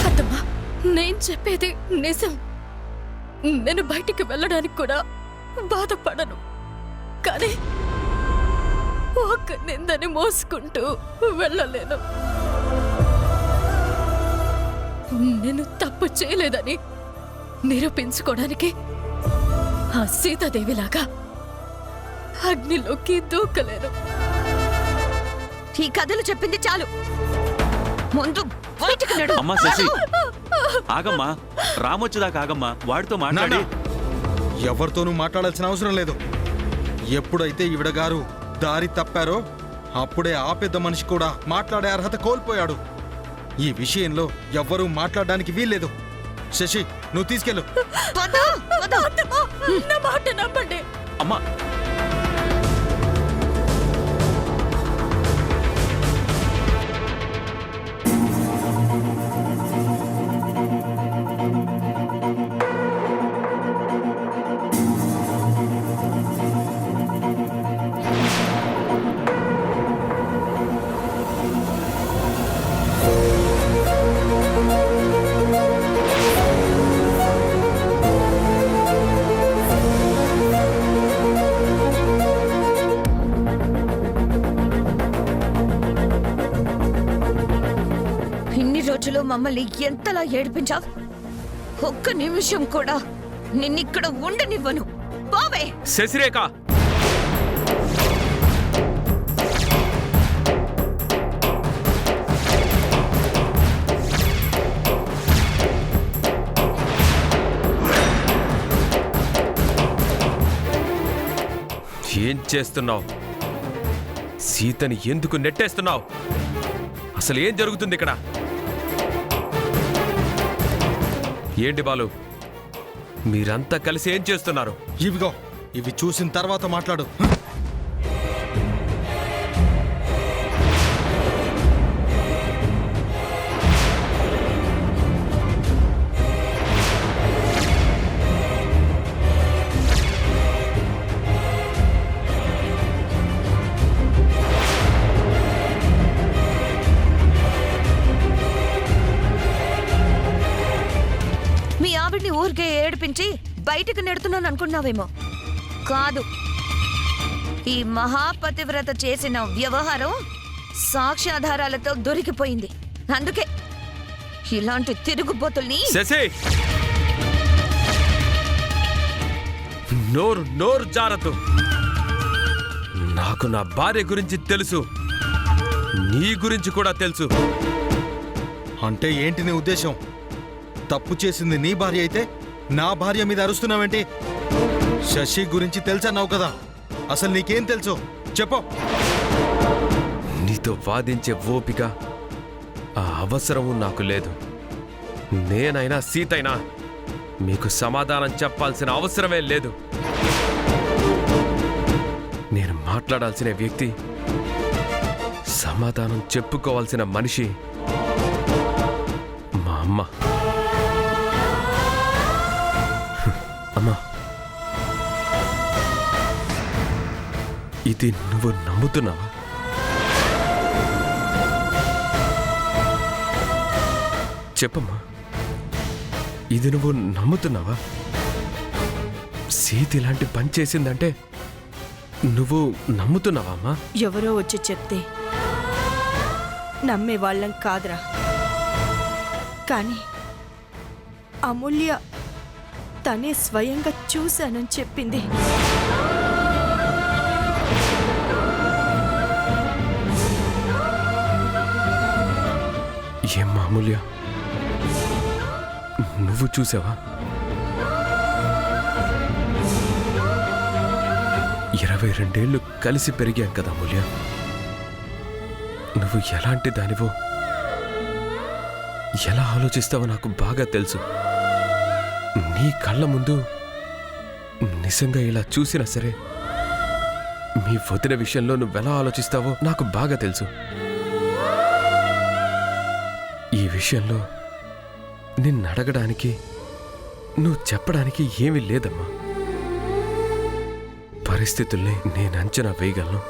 అత్తమ్మా, నేను చెప్పేది నిజం. నేను బయటికి వెళ్ళడానికి కూడా బాధపడను. కానీ ఒక నిందని మోసుకుంటూ వెళ్ళలేను. నేను తప్పు చేయలేదని నిరూపించుకోవడానికి ఆ సీతాదేవిలాగా అగ్నిలోకి దూకలేను. ఈ కథలు చెప్పింది చాలు. ముందు బయటికి నడు. అమ్మా శశి, ఆగమ్మా. రామొచ్చేదాకా ఆగమ్మా. వాడితో మాట్లాడి. ఎవరితోనూ మాట్లాడాల్సిన అవసరం లేదు. ఎప్పుడైతే ఈవిడ గారు దారి తప్పారో అప్పుడే ఆ పెద్ద మనిషి కూడా మాట్లాడే అర్హత కోల్పోయాడు. ఈ విషయంలో ఎవ్వరూ మాట్లాడడానికి వీల్లేదు. శశి, నువ్వు తీసుకెళ్ళు. నా మాట నమ్మండి. అమ్మా, రోజులు మమ్మల్ని ఎంతలా ఏడిపించావు. ఒక్క నిమిషం కూడా నిన్నిక్కడ ఉండనివ్వను. పోవే. శశిరేఖ, ఏం చేస్తున్నావు? సీతని ఎందుకు నెట్టేస్తున్నావు? అసలు ఏం జరుగుతుంది ఇక్కడ? ఏంటి బాలు, మీరంతా కలిసి ఏం చేస్తున్నారు? ఇవిగో, ఇవి చూసిన తర్వాత మాట్లాడు. ఊరికే ఏడిపించి బయటికి నెడుతున్నాను అనుకున్నావేమో. కాదు, ఈ మహాపతివ్రత చేసిన వ్యవహారం సాక్ష్యాధారాలతో దొరికిపోయింది. అందుకే ఇలాంటి తిరుగుబోతుల్ని. నోరు జారదు. నాకు నా భార్య గురించి తెలుసు, నీ గురించి కూడా తెలుసు. అంటే ఏంటి నీ ఉద్దేశం? తప్పు చేసింది నీ భార్య అయితే నా భార్య మీద అరుస్తున్నావేంటి? శశి గురించి తెలుసన్నావు కదా, అసలు నీకేం తెలుసు చెప్పు. నీతో వాదించే ఓపిక, ఆ అవసరము నాకు లేదు. నేనైనా సీతైనా మీకు సమాధానం చెప్పాల్సిన అవసరమే లేదు. నేను మాట్లాడాల్సిన వ్యక్తి, సమాధానం చెప్పుకోవాల్సిన మనిషి మా అమ్మ. అమ్మా, ఇది నువ్వు నమ్ముతున్నావా? చెప్పమ్మా, ఇది నువ్వు నమ్ముతున్నావా? సీత ఇలాంటి పని చేసిందంటే నువ్వు నమ్ముతున్నావా అమ్మా? ఎవరో వచ్చి చెప్తే నమ్మేవాళ్ళం కాదురా. కానీ అమూల్య తనే స్వయంగా చూశానని చెప్పింది. ఏం అమూల్య, నువ్వు చూసావా? 22 ఏళ్ళు కలిసి పెరిగాం కదా అమూల్య. నువ్వు ఎలాంటి దానివో, ఎలా ఆలోచిస్తావో నాకు బాగా తెలుసు. నీ కళ్ళ ముందు నిజంగా ఇలా చూసినా సరే, మీ వదిన విషయంలో నువ్వెలా ఆలోచిస్తావో నాకు బాగా తెలుసు. ఈ విషయంలో నిన్ను అడగడానికి, నువ్వు చెప్పడానికి ఏమీ లేదమ్మా. పరిస్థితుల్ని నేను అంచనా వేయగలను.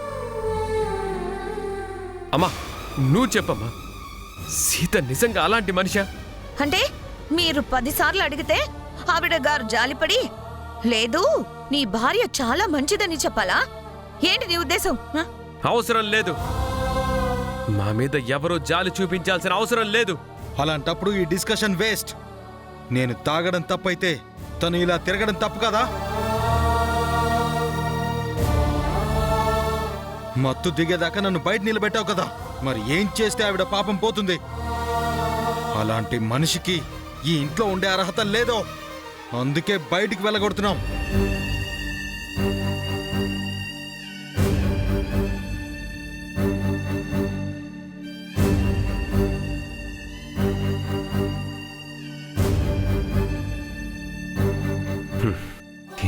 అమ్మా నువ్వు చెప్పమ్మా, సీత నిజంగా అలాంటి మనిషా? అంటే మీరు 10 సార్లు అడిగితే ఆవిడ గారు జాలిపడి లేదు నీ భార్య చాలా మంచిదని చెప్పాలా? ఏంటి నీ ఉద్దేశం? హ? అవసరం లేదు. మా మీద ఎవరో జాలి చూపించాల్సిన అవసరం లేదు. అలాంటప్పుడు ఈ డిస్కషన్ వేస్ట్. నేను తాగడం తప్పైతే తను ఇలా తిరగడం తప్పు కదా? మత్తు దిగేదాకా నన్ను బయట నిలబెట్టావు కదా, మరి ఏం చేస్తే ఆవిడ పాపం పోతుంది? అలాంటి మనిషికి ఈ ఇంట్లో ఉండే అర్హత లేదో, అందుకే బయటికి వెళ్ళగొడుతున్నాం.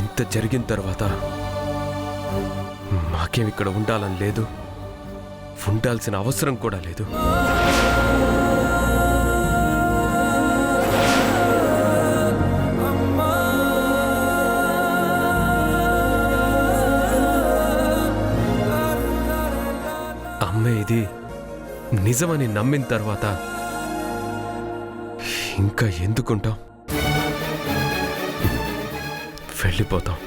ఇంత జరిగిన తర్వాత మాకేం ఇక్కడ ఉండాలని లేదు, ఉండాల్సిన అవసరం కూడా లేదు. అమ్మ ఇది నిజమని నమ్మిన తర్వాత ఇంకా ఎందుకుంటాం? వెళ్ళిపోతాం.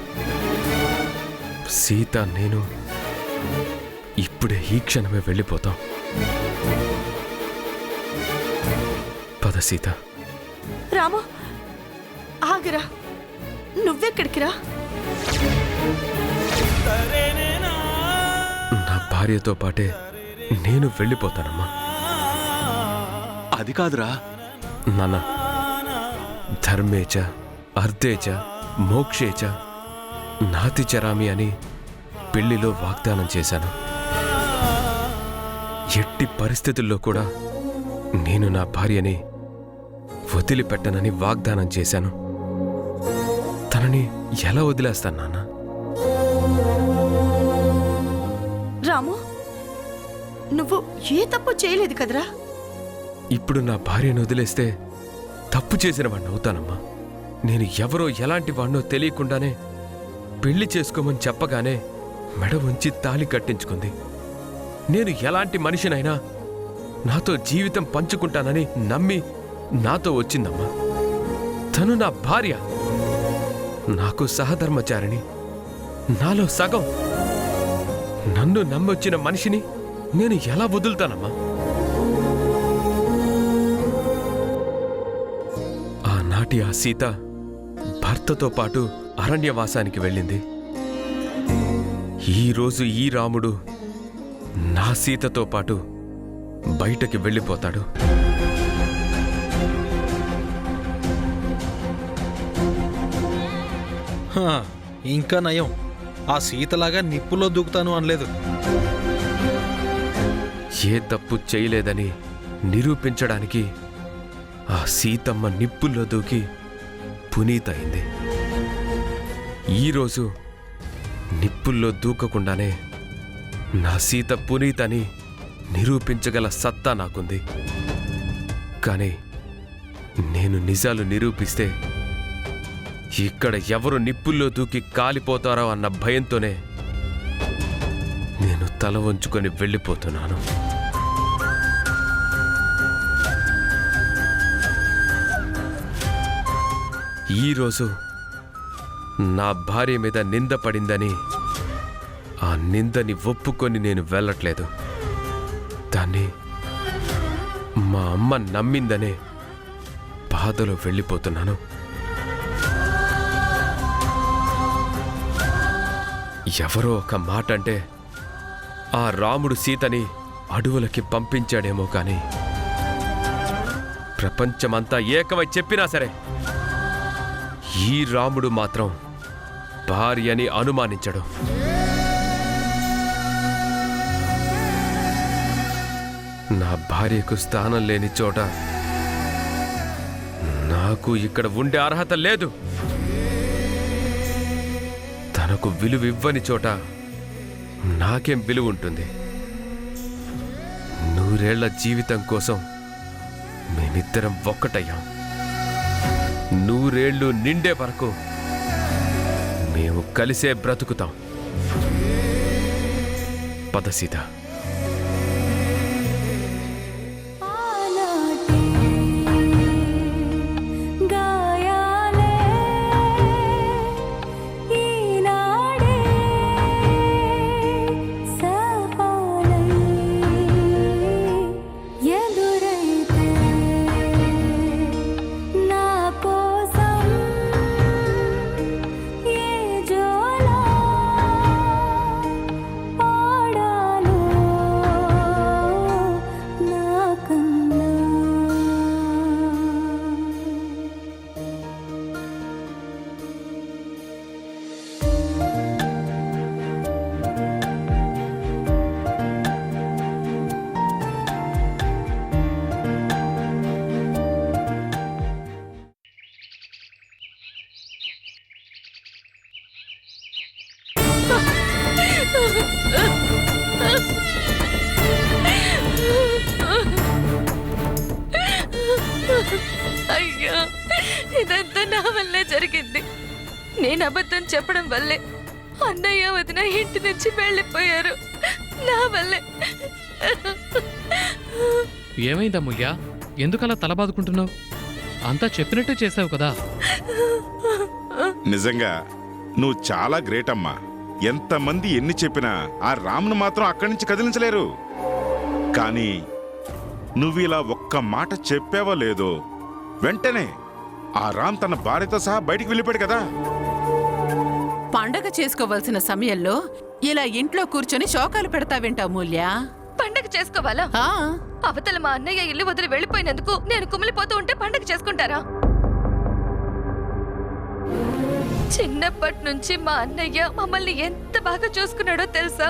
సీత నేను ఇప్పుడే ఈ క్షణమే వెళ్ళిపోతాం. పద సీత. రాము ఆగరా, నువ్వెక్కడికి రా? నా భార్యతో పాటే నేను వెళ్ళిపోతానమ్మా. అది కాదురా. నాన్న, ధర్మేచ అర్థేచ మోక్షేచ నాతి చరామి అని పెళ్లిలో వాగ్దానం చేశాను. ఎట్టి పరిస్థితుల్లో కూడా నేను నా భార్యని వదిలిపెట్టనని వాగ్దానం చేశాను. తనని ఎలా వదిలేస్తాను నాన్న? రాము, నువ్వు ఏ తప్పు చేయలేదు కదరా? ఇప్పుడు నా భార్యను వదిలేస్తే తప్పు చేసిన వాడిని అవుతానమ్మా. నేను ఎవరో ఎలాంటి వాడినో తెలియకుండానే పెళ్లి చేసుకోమని చెప్పగానే మెడ ఉంచి తాళి కట్టించుకుంది. నేను ఎలాంటి మనిషినైనా నాతో జీవితం పంచుకుంటానని నమ్మి నాతో వచ్చిందమ్మా. తను నా భార్య, నాకు సహధర్మచారిణి, నాలో సగం. నన్ను నమ్మొచ్చిన మనిషిని నేను ఎలా వదులుతానమ్మా? ఆనాటి ఆ సీత భర్తతో పాటు అరణ్యవాసానికి వెళ్ళింది. ఈరోజు ఈ రాముడు నా సీతతో పాటు బయటకి వెళ్ళిపోతాడు. హా, ఇంకా నయం, ఆ సీతలాగా నిప్పులో దూకుతాను అనలేదు. ఏ తప్పు చేయలేదని నిరూపించడానికి ఆ సీతమ్మ నిప్పుల్లో దూకి పునీతయింది. ఈరోజు నిప్పుల్లో దూకకుండానే నా సీత పునీతని నిరూపించగల సత్తా నాకుంది. కానీ నేను నిజాలు నిరూపిస్తే ఇక్కడ ఎవరు నిప్పుల్లో దూకి కాలిపోతారో అన్న భయంతోనే నేను తల వంచుకొని వెళ్ళిపోతున్నాను. ఈరోజు నా భార్య మీద నింద పడిందని ఆ నిందని ఒప్పుకొని నేను వెళ్ళట్లేదు. దాన్ని మా అమ్మ నమ్మిందనే బాధలో వెళ్ళిపోతున్నాను. ఎవరో ఒక మాట అంటే ఆ రాముడు సీతని అడవులకి పంపించాడేమో కానీ ప్రపంచమంతా ఏకమై చెప్పినా సరే ఈ రాముడు మాత్రం భార్యని అనుమానించడు. నా భార్యకు స్థానం లేని చోట నాకు ఇక్కడ ఉండే అర్హత లేదు. తనకు విలువ ఇవ్వని చోట నాకేం విలువ ఉంటుంది? 100 ఏళ్ల జీవితం కోసం మేమిద్దరం ఒక్కటయ్యాం. 100 ఏళ్ళు నిండే వరకు మేము కలిసే బ్రతుకుతాం. పద సీత. ఇదంతా నా వల్లే జరిగింది. నేను అబద్ధం చెప్పడం వల్లే అన్నయ్య వదిన ఇంటి నుంచి వెళ్ళిపోయారు. నా వల్లే. ఏమైందమ్ముయ్య, ఎందుకలా తల బాదుకుంటున్నావు? అంతా చెప్పినట్టే చేసావు కదా. నిజంగా నువ్వు చాలా గ్రేట్ అమ్మా. ఎంతమంది ఎన్ని చెప్పినా ఆ రామ్ను మాత్రం అక్కడి నుంచి కదిలించలేరు. కానీ నువ్వు ఇలా ఒక్క మాట చెప్పావో లేదో వెంటనే ఆ రామ్ తన భార్యతో సహా బయటికి వెళ్ళిపోయాడు కదా. పండగ చేసుకోవలసిన సమయంలో ఇలా ఇంట్లో కూర్చొని శోకాలు పెడతావేంట అమూల్య? పండగ చేసుకోవాలా? ఆ, అవతల మా అన్నయ్య ఇల్లు వదిలి వెళ్ళిపోయినందుకు నేను కుమిలిపోతూ ఉంటే పండగ చేసుకుంటారా? చిన్నప్పటి నుంచి మా అన్నయ్య మమ్మల్ని ఎంత బాగా చూసుకున్నాడో తెలుసా?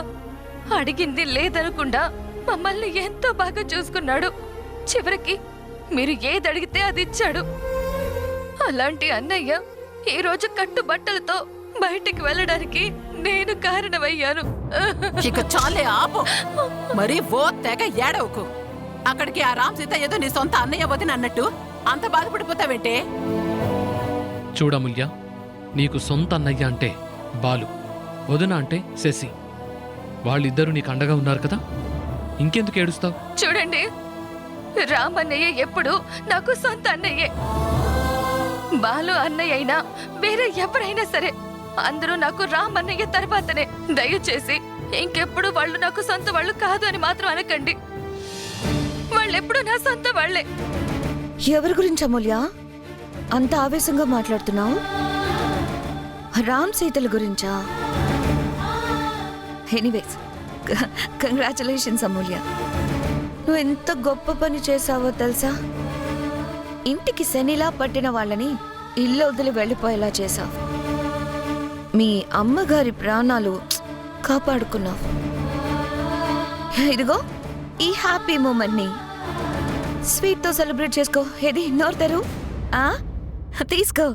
అడిగింది లేదనకుండా మమ్మల్ని ఎంతో బాగా చూసుకున్నాడు. చివరికి మీరు ఏది అడిగితే అది ఇచ్చాడు. అలాంటి అన్నయ్య ఈ రోజు కట్టుబట్టలతో బయటికి వెళ్ళడానికి నేను కారణమయ్యాను. ఇక చాలే ఆపు. మరి ఓ తెగ ఏడవకు. అక్కడికి ఆ రామ్ సీత ఏదో నీ సొంత అన్నయ్య వదిన అన్నట్టు అంత బాధపడిపోతావేంటే? చూడముల్య, నీకు సొంత అన్నయ్య అంటే బాలు, వదిన అంటే శశి. వాళ్ళిద్దరూ నీకు అండగా ఉన్నారు కదా, ఇంకెందుకు ఏడుస్తావు? చూడండి, రామన్నయ్య ఎప్పుడు నాకు సొంత అన్నయ్యే. బాలు అన్నయ్య అయినా వేరే ఎవరైనా సరే అందరూ నాకు రామన్నయ్య తర్వాతనే. దయచేసి ఇంకెప్పుడు వాళ్ళు నాకు సొంత వాళ్ళు కాదు అని మాత్రం అనకండి. వాళ్ళెప్పుడు నా సొంత వాళ్లే. ఎవరి గురించి అమూల్య అంత ఆవేశంగా మాట్లాడుతున్నావు? రామ్ సీతల గురించా? ఎనీవేస్, కంగ్రాచులేషన్స్ అమూల్య. నువ్వు ఎంత గొప్ప పని చేశావో తెలుసా? ఇంటికి శనిలా పట్టిన వాళ్ళని ఇల్లు వదిలి వెళ్ళిపోయేలా చేశావు. మీ అమ్మగారి ప్రాణాలు కాపాడుకున్నావు. ఇదిగో ఈ హ్యాపీ మూమెంట్ని స్వీట్తో సెలబ్రేట్ చేసుకో. ఏది నోరుతారు? తీసుకో.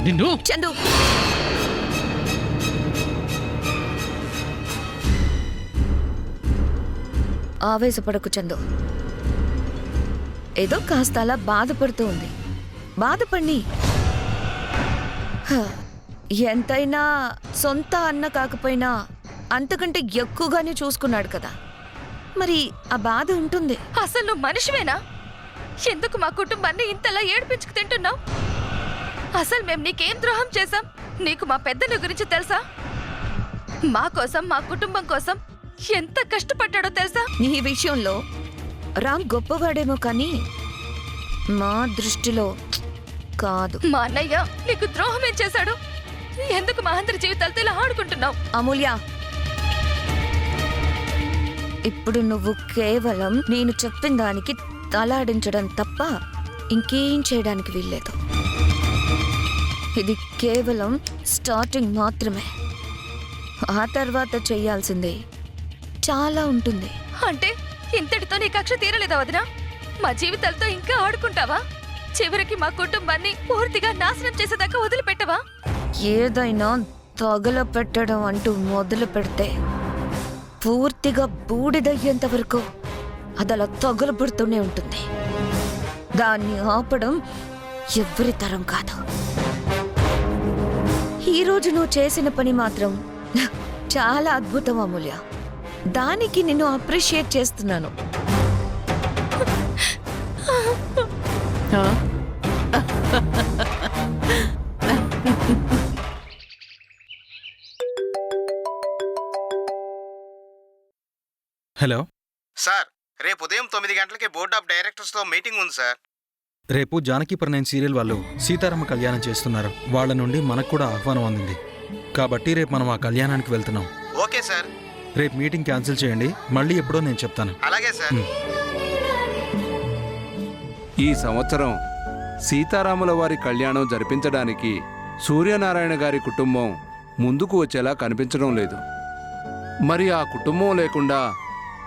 నిన్ను చందు, ఆవేశపడకు చందు. ఏదో కాస్త అలా బాధపడుతూ ఉంది. బాధపడి ఎంతైనా సొంత అన్న కాకపోయినా అంతకంటే ఎక్కువగానే చూసుకున్నాడు కదా, మరి ఆ బాధ ఉంటుంది. అసలు నువ్వు మనిషివేనా? ఎందుకు మా కుటుంబాన్ని ఇంతలా ఏడిపించుకు తింటున్నావు? అసలు మేము నీకేం ద్రోహం చేశాం? నీకు మా పెద్దల గురించి తెలుసా? మా కోసం, మా కుటుంబం కోసం ఎంత కష్టపడ్డాడో తెలుసా? నీ విషయంలో రామ్ గొప్పవాడేమో కానీ మా దృష్టిలో కాదు. మా అన్నయ్య నీకు ద్రోహం ఏం చేశాడు? ఎందుకు మా అందరి జీవితాలతో ఇలా ఆడుకుంటున్నావు? అమూల్య, ఇప్పుడు నువ్వు కేవలం నేను చెప్పిన దానికి తలాడించడం తప్ప ఇంకేం చేయడానికి వీల్లేదు. ఇది కేవలం స్టార్టింగ్ మాత్రమే. ఆ తర్వాత చెయ్యాల్సిందే చాలా ఉంటుంది. అంటే ఇంతటితో నీ కక్ష తీరలేదా వదినా? మా జీవితాలతో ఇంకా ఆడుకుంటావా? చివరికి మా కుటుంబాన్ని పూర్తిగా నాశనం చేసేదాకా వదిలిపెట్టవా? ఏదైనా తగలపెట్టడం అంటూ మొదలు పెడితే పూర్తిగా బూడిదయ్యేంత వరకు అదలా తగలబడుతూనే ఉంటుంది. దాన్ని ఆపడం ఎవరి తరం కాదు. ఈరోజు నువ్వు చేసిన పని మాత్రం చాలా అద్భుతం అమూల్య. దానికి నిన్ను అప్రిషియేట్ చేస్తున్నాను. హలో సార్, రేపు ఉదయం 9 గంటలకి బోర్డ్ ఆఫ్ డైరెక్టర్స్తో మీటింగ్ ఉంది సార్. రేపు జానకి ప్రణయన్ సీరియల్ వాళ్ళు సీతారామ కళ్యాణం చేస్తున్నారు. వాళ్ళ నుండి మనకు కూడా ఆహ్వానం అందింది. కాబట్టి రేపు మనం ఆ కళ్యాణానికి వెళ్తున్నాం. Okay sir. రేపు మీటింగ్ క్యాన్సిల్ చేయండి. మళ్ళీ ఎప్పుడో నేను చెప్తాను. అలాగే సార్. ఈ సంవత్సరం సీతారాముల వారి కళ్యాణం జరిపించడానికి సూర్యనారాయణ గారి కుటుంబం ముందుకు వచ్చేలా కనిపించడం లేదు. మరి ఆ కుటుంబం లేకుండా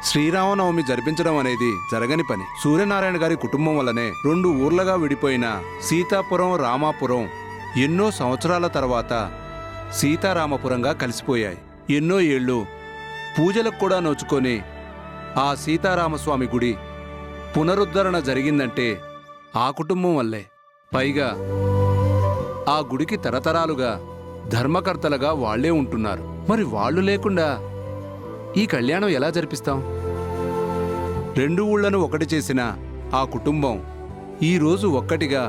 శ్రీరామనవమి జరిపించడం అనేది జరగని పని. సూర్యనారాయణ గారి కుటుంబం వల్లనే 2 ఊర్లుగా విడిపోయిన సీతాపురం, రామాపురం ఎన్నో సంవత్సరాల తర్వాత సీతారామపురంగా కలిసిపోయాయి. ఎన్నో ఏళ్ళు పూజలకు కూడా నోచుకొని ఆ సీతారామస్వామి గుడి పునరుద్ధరణ జరిగిందంటే ఆ కుటుంబం వల్లే. పైగా ఆ గుడికి తరతరాలుగా ధర్మకర్తలుగా వాళ్లే ఉంటున్నారు. మరి వాళ్ళు లేకుండా ఈ కళ్యాణం ఎలా జరిపిస్తాం? 2 ఊళ్లను ఒకటి చేసిన ఆ కుటుంబం ఈరోజు ఒక్కటిగా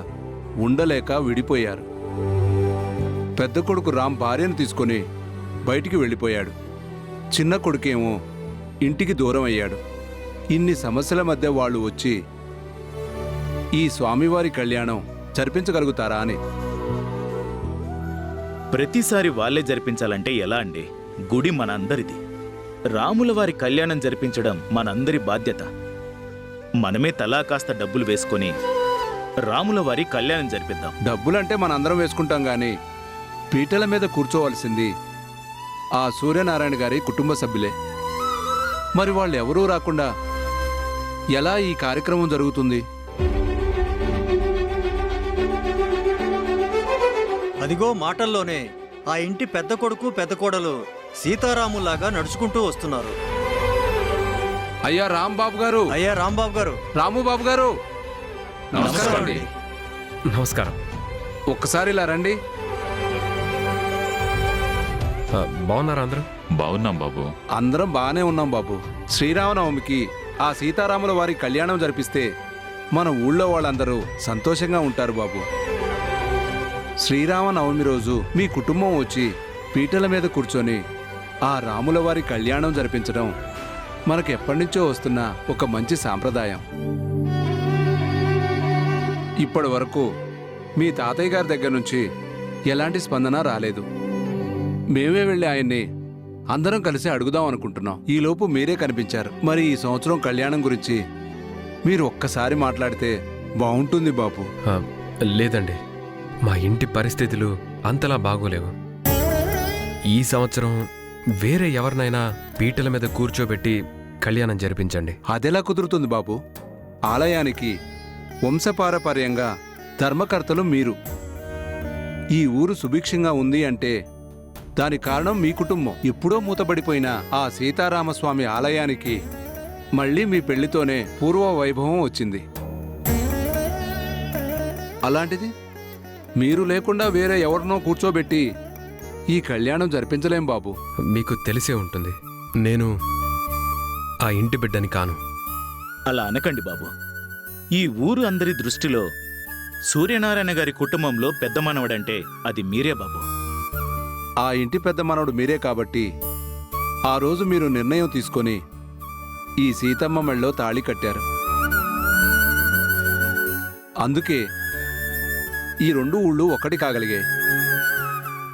ఉండలేక విడిపోయారు. పెద్ద కొడుకు రామ్ భార్యను తీసుకొని బయటికి వెళ్ళిపోయాడు. చిన్న కొడుకేమో ఇంటికి దూరం అయ్యాడు. ఇన్ని సమస్యల మధ్య వాళ్ళు వచ్చి ఈ స్వామివారి కళ్యాణం జరిపించగలుగుతారా అని. ప్రతిసారి వాళ్ళే జరిపించాలంటే ఎలా అండి? గుడి మనందరిది. రాముల వారి కళ్యాణం జరిపించడం మనందరి బాధ్యత. మనమే తలా కాస్త డబ్బులు వేసుకొని రాముల వారి కళ్యాణం జరిపిద్దాం. డబ్బులంటే మనందరం వేసుకుంటాం గాని పీటల మీద కూర్చోవలసింది ఆ సూర్యనారాయణ గారి కుటుంబ సభ్యులే. మరి వాళ్ళు ఎవరూ రాకుండా ఎలా ఈ కార్యక్రమం జరుగుతుంది? అదిగో మాటల్లోనే ఆ ఇంటి పెద్ద కొడుకు పెద్ద కోడలు సీతారాములాగా నడుచుకుంటూ వస్తున్నారు. అయ్యా రాంబాబు గారు, అయ్యా రాంబాబు గారు, రాముబాబు గారు, నమస్కారం అండి. నమస్కారం. ఒక్కసారి ఇలా రండి. బాగున్నారా అందరూ? బాగున్నాం బాబు. అందరం బాగానే ఉన్నాం బాబు. శ్రీరామనవమికి ఆ సీతారాముల వారి కళ్యాణం జరిపిస్తే మన ఊళ్ళో వాళ్ళందరూ సంతోషంగా ఉంటారు బాబు. శ్రీరామనవమి రోజు మీ కుటుంబం వచ్చి పీటల మీద కూర్చొని ఆ రాముల వారి కళ్యాణం జరిపించడం మనకు ఎప్పటినుంచో వస్తున్న ఒక మంచి సాంప్రదాయం. ఇప్పటి వరకు మీ తాతయ్య గారి దగ్గర నుంచి ఎలాంటి స్పందన రాలేదు. మేమే వెళ్ళి ఆయన్ని అందరం కలిసి అడుగుదాం అనుకుంటున్నాం. ఈలోపు మీరే కనిపించారు. మరి ఈ సంవత్సరం కళ్యాణం గురించి మీరు ఒక్కసారి మాట్లాడితే బాగుంటుంది బాబు. లేదండి, మా ఇంటి పరిస్థితులు అంతలా బాగోలేవు. ఈ సంవత్సరం వేరే ఎవరినైనా పీటల మీద కూర్చోబెట్టి కళ్యాణం జరిపించండి. అదెలా కుదురుతుంది బాబు? ఆలయానికి వంశపారపర్యంగా ధర్మకర్తలు మీరు. ఈ ఊరు సుభిక్షంగా ఉంది అంటే దాని కారణం మీ కుటుంబం. ఎప్పుడో మూతబడిపోయిన ఆ సీతారామస్వామి ఆలయానికి మళ్ళీ మీ పెళ్లితోనే పూర్వ వైభవం వచ్చింది. అలాంటిది మీరు లేకుండా వేరే ఎవరినో కూర్చోబెట్టి ఈ కళ్యాణం జరిపించలేం బాబు. మీకు తెలిసే ఉంటుంది, నేను ఆ ఇంటి బిడ్డని కాను. అలా అనకండి బాబు. ఈ ఊరు అందరి దృష్టిలో సూర్యనారాయణ గారి కుటుంబంలో పెద్ద మనవడంటే అది మీరే బాబు. ఆ ఇంటి పెద్ద మనవడు మీరే కాబట్టి ఆ రోజు మీరు నిర్ణయం తీసుకొని ఈ సీతమ్మ మెళ్ళలో తాళి కట్టారు. అందుకే ఈ 2 ఊళ్ళు ఒకటి కాగలిగాయి.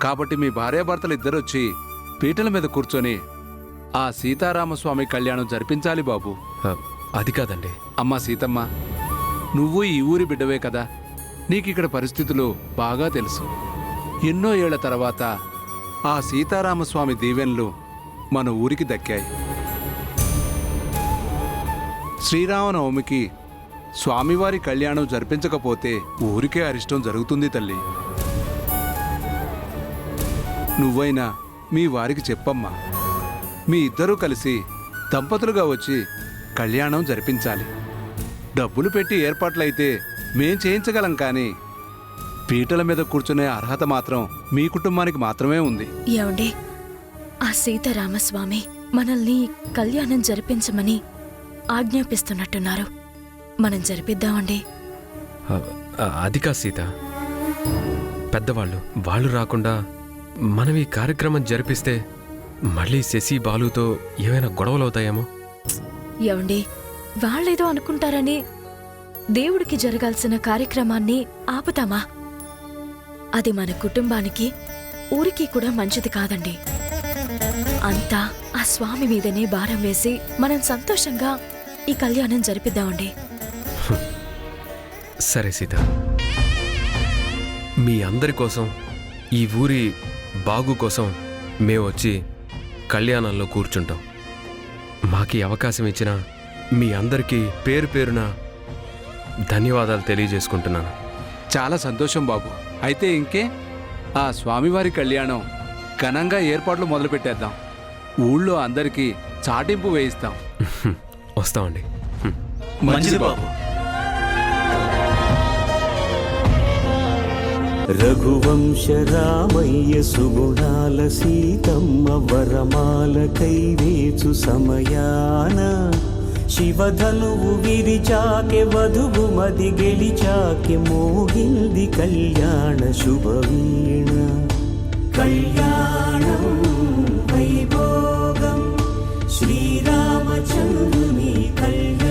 కాబట్టి మీ భార్యాభర్తలు ఇద్దరొచ్చి పీటల మీద కూర్చొని ఆ సీతారామస్వామి కళ్యాణం జరిపించాలి బాబు. అది కాదండి. అమ్మా సీతమ్మ, నువ్వు ఈ ఊరి బిడ్డవే కదా, నీకిక్కడ పరిస్థితులు బాగా తెలుసు. ఎన్నో ఏళ్ల తర్వాత ఆ సీతారామస్వామి దీవెనలు మన ఊరికి దక్కాయి. శ్రీరామనవమికి స్వామివారి కళ్యాణం జరిపించకపోతే ఊరికే అరిష్టం జరుగుతుంది తల్లి. నువ్వైనా మీ వారికి చెప్పమ్మా. మీ ఇద్దరూ కలిసి దంపతులుగా వచ్చి కళ్యాణం జరిపించాలి. డబ్బులు పెట్టి ఏర్పాట్లయితే మేం చేయించగలం, కానీ పీటల మీద కూర్చునే అర్హత మాత్రం మీ కుటుంబానికి మాత్రమే ఉంది. ఏమండి, ఆ సీతారామస్వామి మనల్ని కళ్యాణం జరిపించమని ఆజ్ఞాపిస్తున్నట్టున్నారు. మనం జరిపిద్దామండి. అది కా సీత, పెద్దవాళ్ళు వాళ్ళు రాకుండా మనం ఈ కార్యక్రమం జరిపిస్తే మళ్ళీ శశి బాలుతో ఏమైనా గొడవలవుతాయేమో. ఏమండి, వాళ్ళేదో అనుకుంటారని దేవుడికి జరగాల్సిన కార్యక్రమాన్ని ఆపుతామా? అది మన కుటుంబానికి, ఊరికి కూడా మంచిది కాదండి. అంతా ఆ స్వామి మీదనే భారం వేసి మనం సంతోషంగా ఈ కళ్యాణం జరిపిద్దామండి. సరే సీత, మీ అందరి కోసం, ఈ ఊరి బాగు కోసం మేము వచ్చి కళ్యాణంలో కూర్చుంటాం. మాకు ఈ అవకాశం ఇచ్చిన మీ అందరికీ పేరు పేరున ధన్యవాదాలు తెలియజేసుకుంటున్నాను. చాలా సంతోషం బాబు. అయితే ఇంకే ఆ స్వామివారి కళ్యాణం ఘనంగా ఏర్పాట్లు మొదలుపెట్టేద్దాం. ఊళ్ళో అందరికీ చాటింపు వేయిస్తాం. వస్తామండి. మంచిది బాబు. రఘువంశ రామయ్య సుగుణాల సీతమ్మ వరమాల కైవేచు సమయాన శివధనువు విరిచాకె వధువు మది గెలిచాకె మోగింది కళ్యాణ శుభవీణ. కళ్యాణం వైభోగం శ్రీరామచంద్రుని కళ్యాణ